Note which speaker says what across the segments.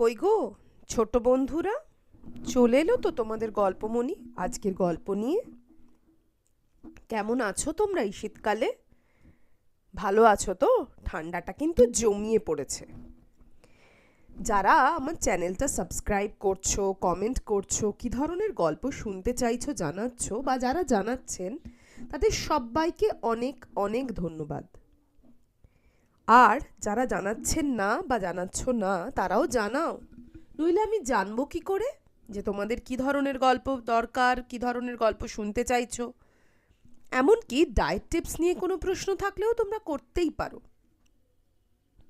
Speaker 1: কই গো ছোট বন্ধুরা, চলে এলো তো তোমাদের গল্পমণি আজকের গল্প নিয়ে। কেমন আছো তোমরা এই শীতকালে? ভালো আছো তো? ঠান্ডাটা কিন্তু জমিয়ে পড়েছে। যারা আমার চ্যানেলটা সাবস্ক্রাইব করছো, কমেন্ট করছো, কি ধরনের গল্প শুনতে চাইছো জানাচ্ছ, বা যারা জানাচ্ছেন তাদের সবাইকে অনেক অনেক ধন্যবাদ। আর যারা জানাচ্ছেন না বা জানাচ্ছ না তারাও জানাও, নইলে আমি জানবো কি করে যে তোমাদের কি ধরনের গল্প দরকার, কি ধরনের গল্প শুনতে চাইছো। এমনকি ডায়েট টিপস নিয়ে কোনো প্রশ্ন থাকলেও তোমরা করতেই পারো।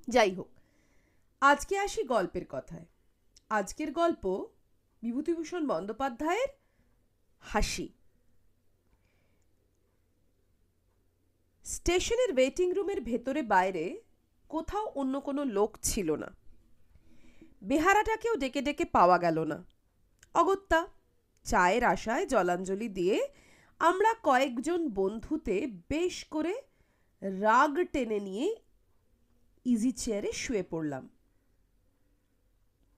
Speaker 1: যাই হোক, আজকে আসি গল্পের কথায়। আজকের গল্প বিভূতিভূষণ বন্দ্যোপাধ্যায়ের হাসি। স্টেশনের ওয়েটিং রুমের ভেতরে বাইরে কোথাও অন্য কোনো লোক ছিল না। বেহারাটাকেও ডেকে ডেকে পাওয়া গেল না। অগত্যা চায়ের আশায় জলাঞ্জলি দিয়ে আমরা কয়েকজন বন্ধুতে বেশ করে রাগ টেনে নিয়ে ইজি চেয়ারে শুয়ে পড়লাম।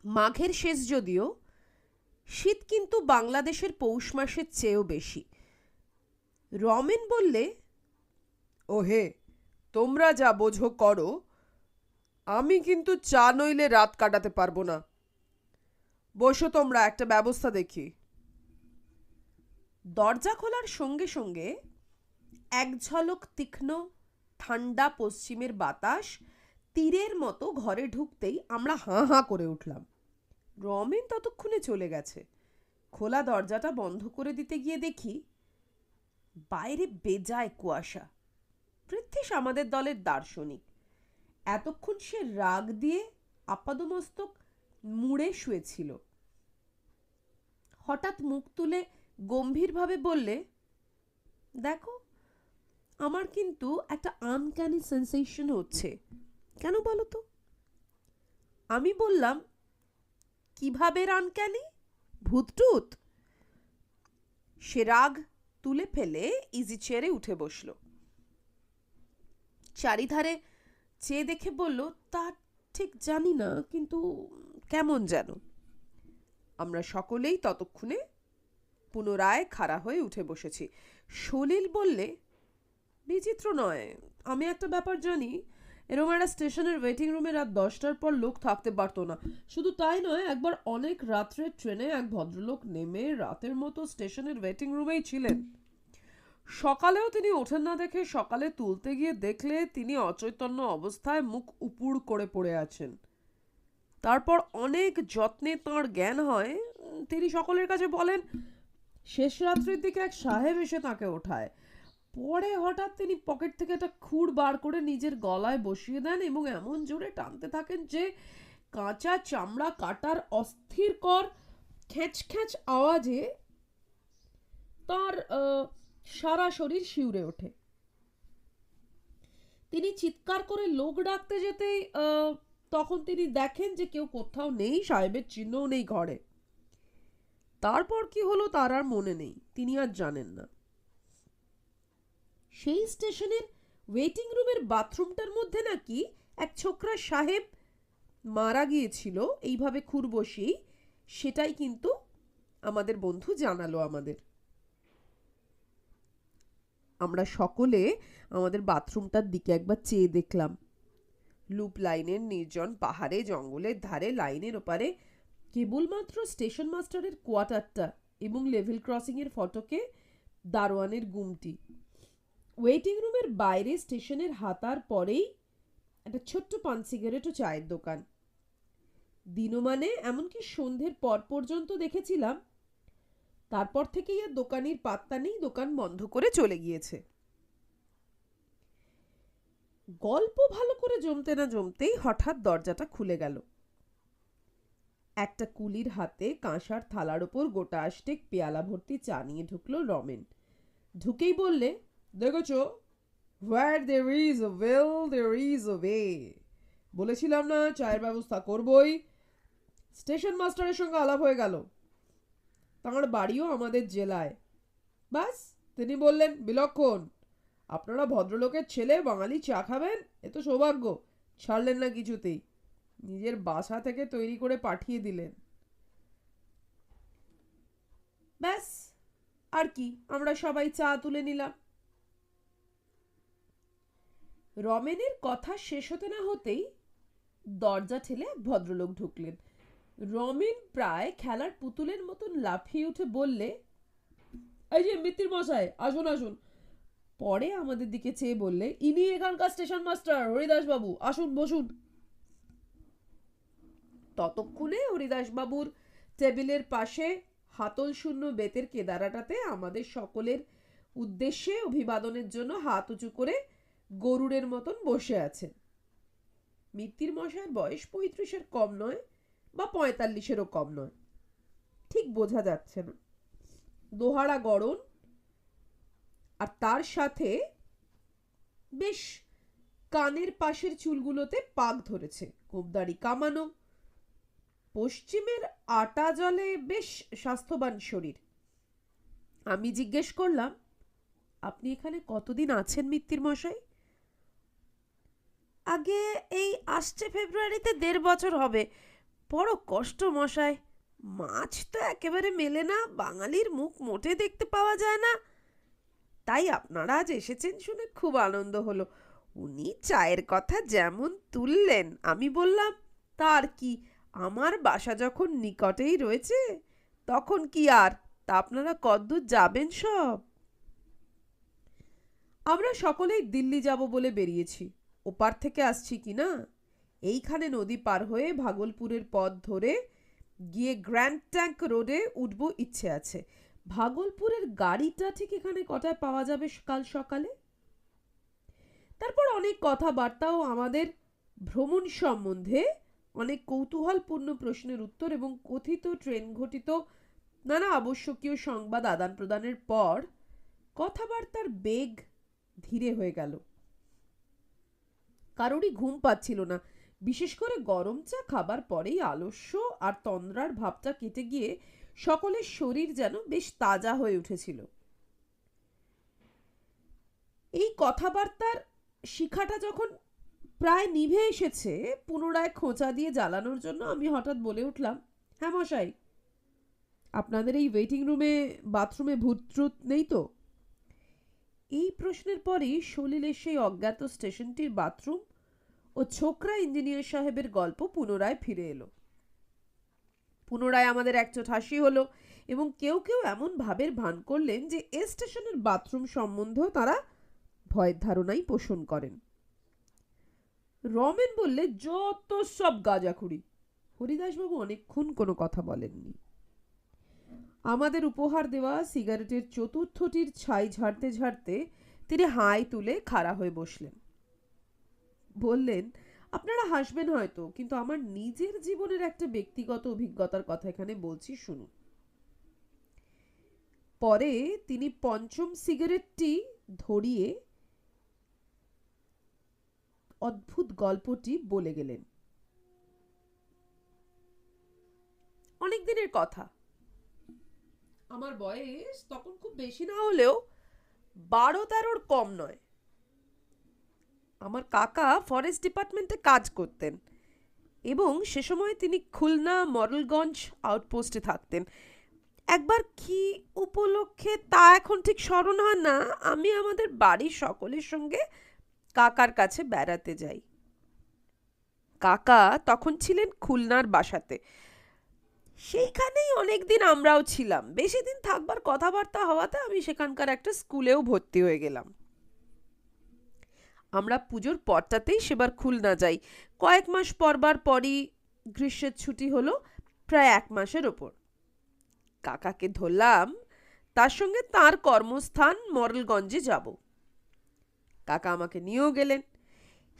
Speaker 1: মাঘের শেষ যদিও, শীত কিন্তু বাংলাদেশের পৌষ মাসের চেয়েও বেশি। রমেন বললে, ওহে, তোমরা যা বোঝো করো, আমি কিন্তু চা নইলে রাত কাটাতে পারবো না। বসো তোমরা, একটা ব্যবস্থা দেখি। দরজা খোলার সঙ্গে সঙ্গে এক ঝলক তীক্ষ্ণ ঠান্ডা পশ্চিমের বাতাস তীরের মতো ঘরে ঢুকতেই আমরা হাঁ হাঁ করে উঠলাম। রমেন ততক্ষণে চলে গেছে। খোলা দরজাটা বন্ধ করে দিতে গিয়ে দেখি বাইরে বেজায় কুয়াশা। পৃথ্বীশ আমাদের দলের দার্শনিক। এতক্ষণ সে রাগ দিয়ে আপাদমস্তক মুড়ে শুয়েছিল। হঠাৎ মুখ তুলে গম্ভীরভাবে বললে, দেখো, আমার কিন্তু একটা আনক্যানি সেন্সেশন হচ্ছে। কেন বলো তো? আমি বললাম, কিভাবে আনক্যানি? ভূতটুত? সে রাগ তুলে ফেলে ইজি চেয়ারে উঠে বসল। চারিধারে চেয়ে দেখে বলল, তা ঠিক জানি না, কিন্তু কেমন যেন। আমরা সকলেই ততক্ষণে পুনরায় খাড়া হয়ে উঠে বসেছি। সলিল বললে, বিচিত্র নয়, আমি একটা ব্যাপার জানি। এরকম একটা স্টেশনের ওয়েটিং রুমে রাত 10টার পর লোক থাকতে পারতো না। শুধু তাই নয়, একবার অনেক রাত্রে ট্রেনে এক ভদ্রলোক নেমে রাতের মতো স্টেশনের ওয়েটিং রুমেই ছিলেন। সকালেও তিনি ওঠেন না দেখে সকালে তুলতে গিয়ে দেখলে তিনি অচৈতন্য অবস্থায় মুখ উপুড় করে পড়ে আছেন। তারপর অনেক যত্নে তাঁর জ্ঞান হয়। তিনি সকলের কাছে বলেন, শেষ রাত্রির দিকে এক সাহেব এসে তাকে ওঠায়। পরে হঠাৎ তিনি পকেট থেকে একটা খুর বার করে নিজের গলায় বসিয়ে দেন এবং এমন জোরে টানতে থাকেন যে কাঁচা চামড়া কাটার অস্থিরকর খ্যাঁচ খ্যাঁচ আওয়াজে তার সারা শরীর শিউরে ওঠে। তিনি চিৎকার করে লোক ডাকতে যেতেই তখন তিনি দেখেন যে কেউ কোথাও নেই, সাহেবের চিহ্নও নেই ঘরে। তারপর কি হলো তার আর মনে নেই, তিনি আর জানেন না। সেই স্টেশনের ওয়েটিং রুমের বাথরুমটার মধ্যে নাকি এক ছোকরা সাহেব মারা গিয়েছিল এইভাবে খুর বসেই। সেটাই কিন্তু আমাদের বন্ধু জানালো আমাদের। আমরা সকলে আমাদের বাথরুমটার দিকে একবার চেয়ে দেখলাম। লুপ লাইনের নির্জন পাহাড়ে জঙ্গলের ধারে লাইনের ওপারে কেবলমাত্র স্টেশন মাস্টারের কোয়ার্টারটা এবং লেভেল ক্রসিং এর ফটকে দারোয়ানের গুমটি। ওয়েটিং রুমের বাইরে স্টেশনের হাতার পরেই একটা ছোট্ট পান সিগারেট ও চায়ের দোকান। দিনমানে এমনকি সন্ধ্যের পর পর্যন্ত দেখেছিলাম। তারপর থেকেই আর দোকানির পাত্তা নেই, দোকান বন্ধ করে চলে গিয়েছে। গল্প ভালো করে জমতে না জমতেই হঠাৎ দরজাটা খুলে গেল। একটা কুলির হাতে কাঁসার থালার ওপর গোটা আষ্টেক পেয়ালা ভর্তি চা নিয়ে ঢুকলো রমেন। ঢুকেই বললে, দেখেছো, where there is a will there is a way. বলেছিলাম না চায়ের ব্যবস্থা করবই। স্টেশন মাস্টারের সঙ্গে আলাপ হয়ে গেল। তাঁর বাড়িও আমাদের জেলায়। বাস, তিনি বললেন, বিলক্ষণ, আপনারা ভদ্রলোকের ছেলে, বাঙালি চা খাবেন, এ তো সৌভাগ্য। ছাড়লেন না কিছুতেই। নিজের বাসা থেকে তৈরি করে পাঠিয়ে দিলেন। ব্যাস, আর কি, আমরা সবাই চা তুলে নিলাম। রমেনের কথা শেষ হতে না হতেই দরজা ঠেলে এক ভদ্রলোক ঢুকলেন। রমেন প্রায় খেলার পুতুলের মতন লাফিয়ে উঠে বললে, এই যে মিত্তির মশাই, আসুন আসুন। পরে আমাদের দিকে চেয়ে বললে, ইনি এখানকার স্টেশন মাস্টার হরিদাস বাবু, আসুন বসুন। ততক্ষণে হরিদাস বাবুর টেবিলের পাশে হাতল শূন্য বেতের কেদারাটাতে আমাদের সকলের উদ্দেশ্যে অভিবাদনের জন্য হাত উঁচু করে গরুড়ের মতন বসে আছেন। মিত্তির মশাইয়ের বয়স 35-এর কম নয়, বা 45-এরও কম নয়, ঠিক বোঝা যাচ্ছে না। দোহারা গড়ন, আর তার সাথে বেশ কানের পাশের চুলগুলোতে পাক ধরেছে, গোবদাড়ি কামানো, পশ্চিমের আটা জলে বেশ স্বাস্থ্যবান শরীর। আমি জিজ্ঞেস করলাম, আপনি এখানে কতদিন আছেন মিত্তির মশাই? আগে এই আসছে ফেব্রুয়ারিতে 1.5 বছর হবে। বড় কষ্ট মশাই, মাছ তো একেবারে মেলে না, বাঙালির মুখ মোটে দেখতে পাওয়া যায় না। তাই আপনারা আজ এসেছেন শুনে খুব আনন্দ হলো। উনি চায়ের কথা যেমন তুললেন, আমি বললাম, তার কি, আমার বাসা যখন নিকটেই রয়েছে তখন কি আর, তা আপনারা কতদূর যাবেন সব? আমরা সকলেই দিল্লি যাব বলে বেরিয়েছি। ওপার থেকে আসছি কি না, এইখানে নদী পার হয়ে ভাগলপুরের পথ ধরে গিয়ে গ্র্যান্ড ট্যাঙ্ক রোডে উঠব ইচ্ছে আছে। ভাগলপুরের গাড়িটা ঠিক এখানে কটায় পাওয়া যাবে কাল সকালে? তারপর অনেক কথাবার্তা ও আমাদের ভ্রমণ সম্বন্ধে অনেক কৌতূহলপূর্ণ প্রশ্নের উত্তর এবং কথিত ট্রেন ঘটিত নানা আবশ্যকীয় সংবাদ আদান প্রদানের পর কথাবার্তার বেগ ধীরে হয়ে গেল। কারোরই ঘুম পাচ্ছিল না। বিশেষ করে গরম চা খাবার পরেই আলস্য আর তন্দ্রার ভাবটা কেটে গিয়ে সকলের শরীর যেন বেশ তাজা হয়ে উঠেছিল। এই কথাবার্তার শিখাটা যখন প্রায় নিভে এসেছে, পুনরায় খোঁচা দিয়ে জ্বালানোর জন্য আমি হঠাৎ বলে উঠলাম, হ্যাঁ মশাই, আপনাদের এই ওয়েটিং রুমে বাথরুমে ভূত ট্রুত নেই তো? এই প্রশ্নের পরেই সলিলের সেই অজ্ঞাত স্টেশনটির বাথরুম ও ছোকরা ইঞ্জিনিয়ার সাহেবের গল্প পুনরায় ফিরে এলো। পুনরায় আমাদের একচোট হাসি হলো এবং কেউ কেউ এমন ভাবের ভান করলেন যে এ স্টেশনের বাথরুম সম্বন্ধেও তারা ভয়ের ধারণাই পোষণ করেন। রমেন বললে, যত সব গাঁজাখুরি। হরিদাসবাবু অনেকক্ষণ কোনো কথা বলেননি। আমাদের উপহার দেওয়া সিগারেটের চতুর্থটির ছাই ঝাড়তে ঝাড়তে তিনি হাই তুলে খাড়া হয়ে বসলেন। বললেন, আপনারা হাসবেন হয়তো, কিন্তু আমার নিজের জীবনের একটা ব্যক্তিগত অভিজ্ঞতার কথা এখানে বলছি, শুনুন। পরে তিনি পঞ্চম সিগারেটটি ধরিয়ে অদ্ভুত গল্পটি বলে গেলেন। অনেক দিনের কথা। আমার বয়স তখন খুব বেশি না হলেও 12-13-র কম নয়। আমার কাকা ফরেস্ট ডিপার্টমেন্টে কাজ করতেন এবং সে সময় তিনি খুলনা মডেলগঞ্জ আউটপোস্টে থাকতেন। একবার কি উপলক্ষে তা এখন ঠিক স্মরণ হয় না, আমি আমাদের বাড়ির সকলের সঙ্গে কাকার কাছে বেড়াতে যাই। কাকা তখন ছিলেন খুলনার বাসাতে। সেইখানেই অনেকদিন আমরাও ছিলাম। বেশি দিন থাকবার কথাবার্তা হওয়াতে আমি সেখানকার একটা স্কুলেও ভর্তি হয়ে গেলাম। আমরা পুজোর পরটাতেই সেবার খুলনা যাই। কয়েক মাস পরবার পরই গ্রীষ্মের ছুটি হলো, প্রায় 1 মাসের ওপর। কাকাকে ধরলাম তার সঙ্গে তার কর্মস্থান মডেলগঞ্জে যাব। কাকা আমাকে নিয়েও গেলেন।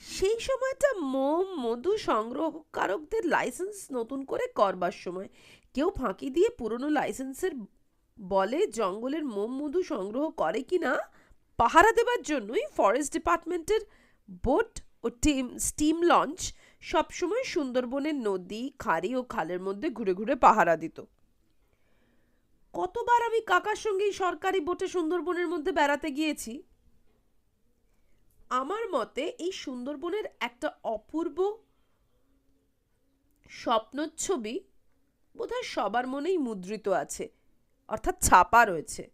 Speaker 1: সেই সময়টা মোম মধু সংগ্রহকারকদের লাইসেন্স নতুন করে করবার সময়। কেউ ফাঁকি দিয়ে পুরনো লাইসেন্সের বলে জঙ্গলের মোম মধু সংগ্রহ করে কিনা পাহারা দেবার জন্যই ফরেস্ট ডিপার্টমেন্টের বোট ও স্টিম লঞ্চ সবসময় সুন্দরবনের নদী, খাড়ি ও খালের মধ্যে ঘুরে ঘুরে পাহারা দিত। কতবার আমি কাকার সঙ্গে সরকারি বোটে সুন্দরবনের মধ্যে বেড়াতে গিয়েছি। আমার মতে এই সুন্দরবনের একটা অপূর্ব স্বপ্নচ্ছবি বোধহয় সবার মনেই মুদ্রিত আছে, অর্থাৎ ছাপা রয়েছে।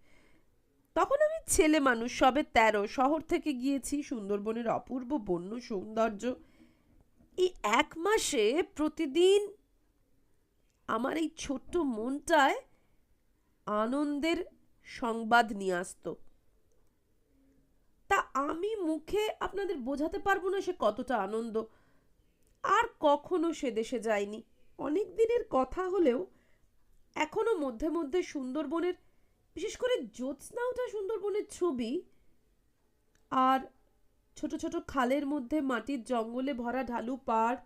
Speaker 1: তখন আমি ছেলে মানুষ, সবে 13, শহর থেকে গিয়েছি। সুন্দরবনের অপূর্ব বন্য সৌন্দর্য এই 1 মাসে প্রতিদিন আমার এই ছোট্ট মনটায় আনন্দের সংবাদ নিয়ে আসতো। তা আমি মুখে আপনাদের বোঝাতে পারবো না সে কতটা আনন্দ। আর কখনো সে দেশে যাইনি, অনেক দিনের কথা হলেও এখনো মধ্যে মধ্যে সুন্দরবনের, বিশেষ করে জ্যোৎস্না ওঠা সুন্দরবনের ছবি, আর ছোট ছোট খালের মধ্যে মাটির জঙ্গলে ভরা ঢালু পাড়,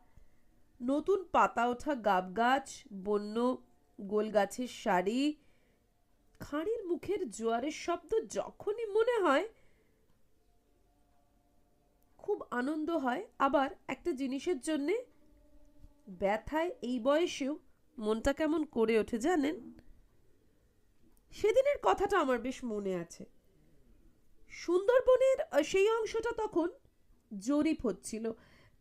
Speaker 1: নতুন পাতা ওঠা গাব গাছ, বন্য গোল গাছের সারি, খাঁড়ির মুখের জোয়ারের শব্দ যখনই মনে হয় খুব আনন্দ হয়। আবার একটা জিনিসের জন্যে ব্যথায় এই বয়সেও মনটা কেমন করে ওঠে জানেন? সেদিনের কথাটা আমার বেশ মনে আছে। সুন্দরবনের সেই অংশটা তখন জরিপ হচ্ছিল।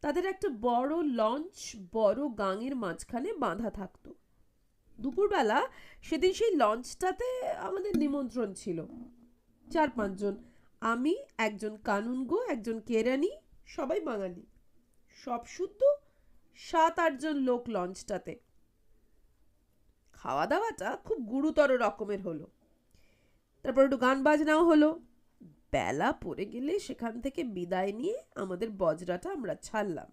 Speaker 1: তাদের একটা বড় লঞ্চ বড় গাঙের মাঝখানে বাঁধা থাকতো। দুপুরবেলা সেদিন সেই লঞ্চটাতে আমাদের নিমন্ত্রণ ছিল, 4-5 জন। আমি, একজন কানুনগো, একজন কেরানি, সবাই বাঙালি। সব শুদ্ধ 7-8 জন লোক লঞ্চটাতে। খাওয়া দাওয়াটা খুব গুরুতর রকমের হলো। তারপর একটু গান বাজনাও হলো। বেলা পড়ে গেলে সেখান থেকে বিদায় নিয়ে আমাদের বজরাটা আমরা ছাড়লাম।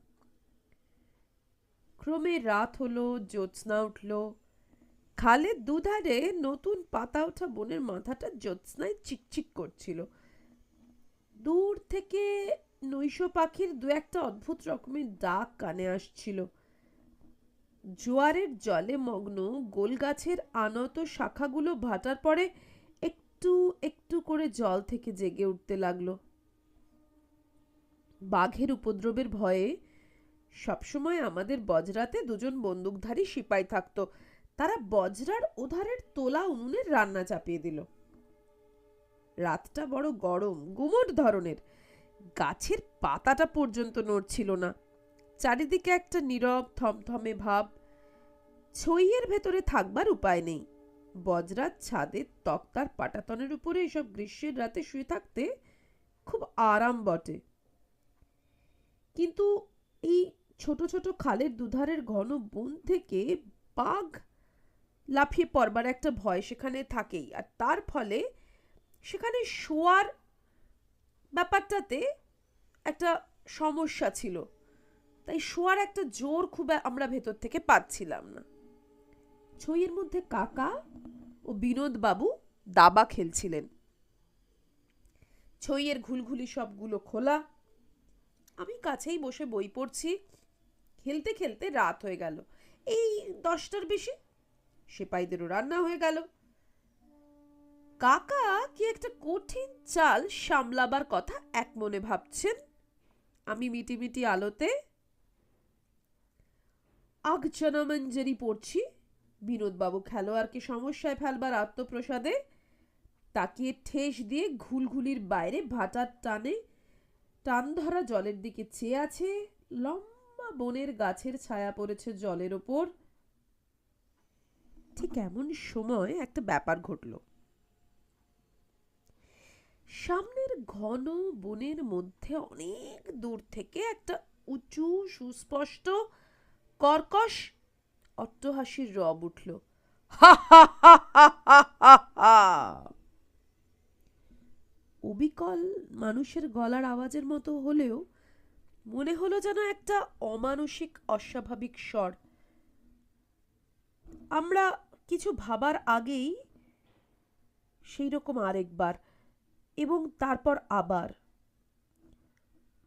Speaker 1: ক্রমে রাত হলো, জ্যোৎস্না উঠল। খালের দুধারে নতুন পাতা ওঠা বনের মাথাটা জ্যোৎস্নায় চিকচিক করছিল। দূর থেকে নৈশ পাখির 2-1টা অদ্ভুত রকমের ডাক কানে আসছিল। জোয়ারের জলে মগ্ন গোল গাছের আনত শাখাগুলো ভাটার পরে একটু একটু করে জল থেকে জেগে উঠতে লাগলো। বাঘের উপদ্রবের ভয়ে সবসময় আমাদের বজরাতে 2 জন বন্দুকধারী সিপাই থাকতো। তারা বজরার ওধারের তোলা উনুনের রান্না চাপিয়ে দিল। রাতটা বড় গরম, গুমোট ধরনের। গাছের পাতাটা পর্যন্ত নড়ছিল না। চারিদিকে একটা নীরব থমথমে ভাব। ছইয়ের ভেতরে থাকবার উপায় নেই। বজরার ছাদের তক্তার পাটাতনের উপরে এসব গ্রীষ্মের রাতে শুয়ে থাকতে খুব আরাম বটে। কিন্তু এই ছোট ছোট খালের দুধারের ঘন বন থেকে বাঘ লাফিয়ে পড়বার একটা ভয় সেখানে থাকেই। আর তার ফলে সেখানে শোয়ার ব্যাপারটাতে একটা সমস্যা ছিল। তাই শোয়ার একটা জোর খুব আমরা ভেতর থেকে পাচ্ছিলাম না। ছইয়ের মধ্যে কাকা ও বিনোদ বাবু দাবা খেলছিলেন। ছইয়ের ঘুলঘুলি সবগুলো খোলা। আমি কাছেই বসে বই পড়ছি। খেলতে খেলতে রাত হয়ে গেল। এই 10টার বেশি। সেপাইদেরও রান্না হয়ে গেল। কাকা কি একটা কঠিন চাল সামলাবার কথা এক মনে ভাবছেন। আমি মিটিমিটি আলোতে আগজনমঞ্জরি পড়ছি। বিনোদবাবু খেলোয়াড়কে সমস্যায় ফেলবার আত্মপ্রসাদে তাকিয়ে ঠেস দিয়ে ঘুলঘুলির বাইরে ভাটার টানে টান ধরা জলের দিকে চেয়ে আছে। লম্বা বনের গাছের ছায়া পড়েছে জলের ওপর। ঠিক এমন সময় একটা ব্যাপার ঘটল। সামনের ঘন বনের মধ্যে অনেক দূর থেকে একটা উঁচু সুস্পষ্ট কর্কশ অট্টহাসির রব উঠল। অবিকল মানুষের গলার আওয়াজের মতো হলেও মনে হলো যেন একটা অমানসিক অস্বাভাবিক স্বর। আমরা কিছু ভাবার আগেই সেই রকম আরেকবার, এবং তারপর আবার।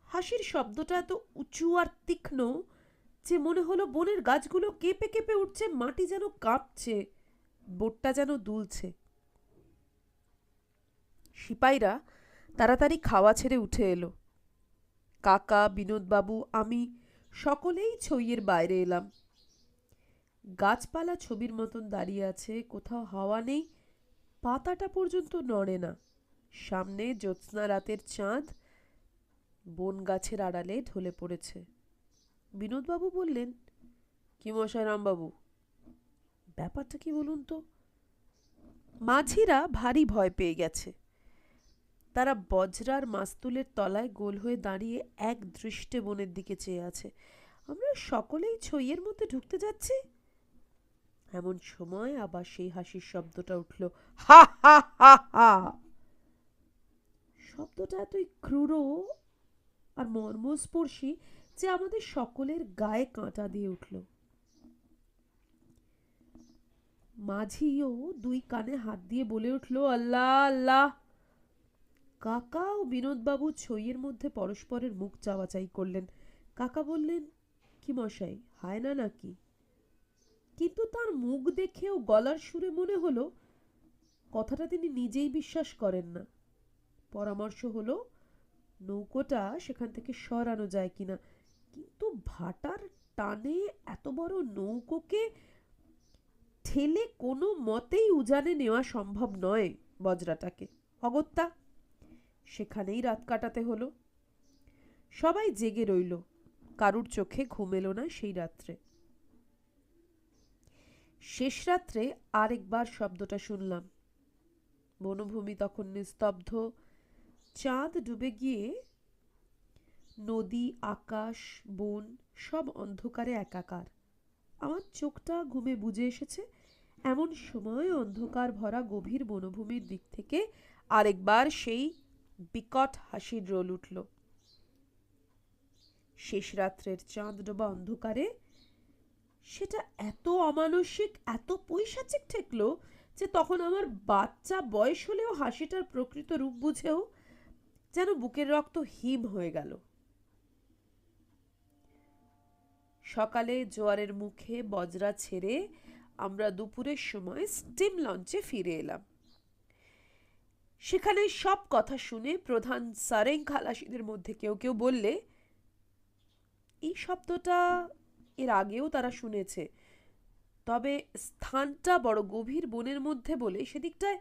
Speaker 1: হাসির শব্দটা এত উঁচু আর তীক্ষ্ণ যে মনে হলো বনের গাছগুলো কেঁপে কেঁপে উঠছে, মাটি যেন কাঁপছে, বোটটা যেন দুলছে। সিপাইরা তাড়াতাড়ি খাওয়া ছেড়ে উঠে এলো। কাকা, বিনোদবাবু, আমি সকলেই ছইয়ের বাইরে এলাম। গাছপালা ছবির মতন দাঁড়িয়ে আছে, কোথাও হাওয়া নেই, পাতাটা পর্যন্ত নড়ে না। সামনে জ্যোৎস্না রাতের চাঁদ বন গাছের আড়ালে ঢলে পড়েছে। বিনোদবাবু বললেন, কি মশাই রামবাবু, ব্যাপারটা কি বলুন তো? মাঝিরা ভারী ভয় পেয়ে গেছে। তারা বজরার মাস্তুলের তলায় গোল হয়ে দাঁড়িয়ে এক দৃষ্টে বনের দিকে চেয়ে আছে। আমরা সকলেই ছইয়ের মধ্যে ঢুকতে যাচ্ছি, এমন সময় আবার সেই হাসির শব্দটা উঠল, হা হা হা হা। শব্দটা এতই ক্রূর আর মর্মস্পর্শী যে আমাদের সকলের গায়ে কাঁটা দিয়ে উঠল। মাঝিও দুই কানে হাত দিয়ে বলে উঠল, আল্লাহ আল্লাহ। কাকা ও বিনোদবাবু ছইয়ের মধ্যে পরস্পরের মুখ চাওয়াচাই করলেন। কাকা বললেন, কি মশাই, হায় না নাকি? কিন্তু তার মুখ দেখে ও গলার সুরে মনে হলো কথাটা তিনি নিজেই বিশ্বাস করেন না। পরামর্শ হলো নৌকোটা সেখান থেকে সরানো যায় কিনা, কিন্তু ভাটার টানে এত বড় নৌকোকে ঠেলে কোনো মতেই উজানে নেওয়া সম্ভব নয়। বজরাটাকে অগত্যা সেখানেই রাত কাটাতে হলো। সবাই জেগে রইল, কারুর চোখে ঘুম এলো না সেই রাত্রে। শেষ রাত্রে আরেকবার শব্দটা শুনলাম। বনভূমি তখন নিস্তব্ধ, চাঁদ ডুবে গিয়ে নদী, আকাশ, বন সব অন্ধকারে একাকার। আমার চোখটা ঘুমে বুজে এসেছে, এমন সময় অন্ধকার ভরা গভীর বনভূমির দিক থেকে আরেকবার সেই বিকট হাসির রোল উঠল। শেষ রাত্রের চাঁদ ডোবা অন্ধকারে সেটা এত অমানসিক, এত পৈশাচিক ঠেকলো যে তখন আমার বাচ্চা বয়স হলেও হাসিটার প্রকৃত রূপ বুঝেও যেন বুকের রক্ত হিম হয়ে গেল। সকালে জোয়ারের মুখে বজরা ছেড়ে আমরা দুপুরের সময় স্টিম লঞ্চে ফিরে এলাম। সেখানে সব কথা শুনে প্রধান সারেং খালাসিদের মধ্যে কেউ কেউ বললে, এই শব্দটা এর আগেও তারা শুনেছে, তবে স্থানটা বড় গভীর বনের মধ্যে বলে সেদিকটায়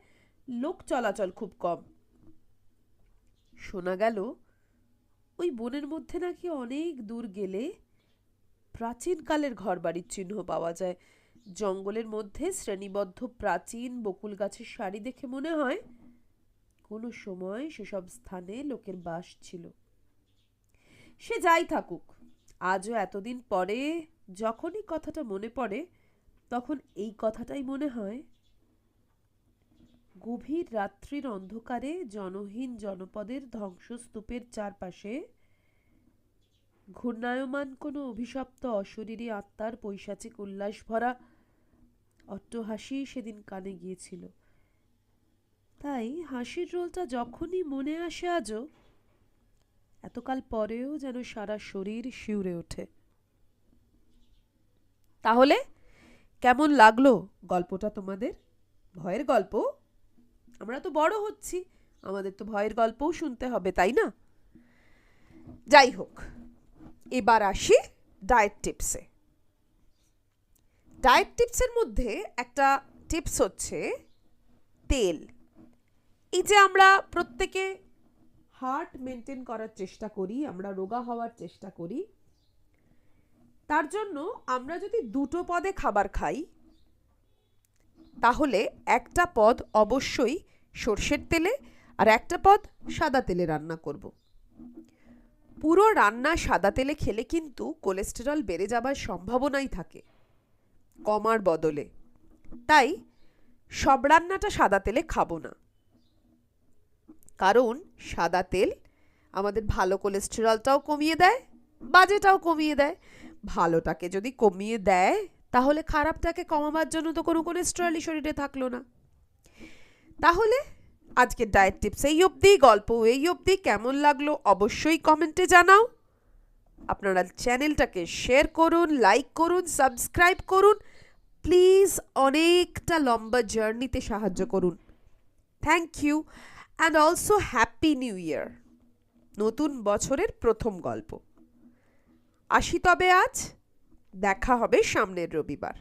Speaker 1: লোক চলাচল খুব কম। শোনা গেল ওই বনের মধ্যে নাকি অনেক দূর গেলে প্রাচীনকালের ঘরবাড়ির চিহ্ন পাওয়া যায়। জঙ্গলের মধ্যে শ্রেণীবদ্ধ প্রাচীন বকুল গাছের সারি দেখে মনে হয় কোনো সময় সেসব স্থানে লোকের বাস ছিল। সে যাই থাকুক, আজও এতদিন পরে যখনই কথাটা মনে পড়ে তখন এই কথাটাই মনে হয়। গভীর রাত্রির অন্ধকারে জনহীন জনপদের ধ্বংসস্তূপের চারপাশে ঘূর্ণায়মান কোনো অভিশপ্ত অশরীরী আত্মার পৈশাচিক উল্লাস ভরা অট্টহাসি সেদিন কানে গিয়েছিল। তাই হাসির রোলটা যখনই মনে আসে আজও, এতকাল পরেও যেন সারা শরীর শিউরে ওঠে। তাহলে কেমন লাগলো গল্পটা তোমাদের? ভয়ের গল্প, আমরা তো বড় হচ্ছি, আমাদের তো ভয়ের গল্পও শুনতে হবে, তাই না? যাই হোক, এবার আসি ডায়েট টিপসে। ডায়েট টিপসের মধ্যে একটা টিপস হচ্ছে তেল। এই যে আমরা প্রত্যেকে হার্ট মেনটেন করার চেষ্টা করি, আমরা রোগা হওয়ার চেষ্টা করি, তার জন্য আমরা যদি দুটো পদে খাবার খাই তাহলে একটা পদ অবশ্যই সর্ষের তেলে আর একটা পদ সাদা তেলে রান্না করব। পুরো রান্না সাদা তেলে খেলে কিন্তু কোলেস্টেরল বেড়ে যাবার সম্ভাবনাই থাকে কমার বদলে। তাই সব রান্নাটা সাদা তেলে খাবো না, কারণ সাদা তেল আমাদের ভালো কোলেস্টেরলটাও কমিয়ে দেয়, বাজেটাও কমিয়ে দেয়। ভালোটাকে যদি কমিয়ে দেয় তাহলে খারাপটাকে কমাবার জন্য তো কোনো কোলেস্টেরলই শরীরে থাকলো না। তাহলে আজকের ডায়েট টিপস এই অবধি, গল্প এই অবধি। কেমন লাগলো অবশ্যই কমেন্টে জানাও। আপনারা চ্যানেলটাকে শেয়ার করুন, লাইক করুন, সাবস্ক্রাইব করুন। প্লিজ অনেকটা লম্বা জার্নিতে সাহায্য করুন। Thank you and also happy new year, নতুন বছরের প্রথম গল্প। আসি তবে আজ, দেখা হবে সামনের রবিবার।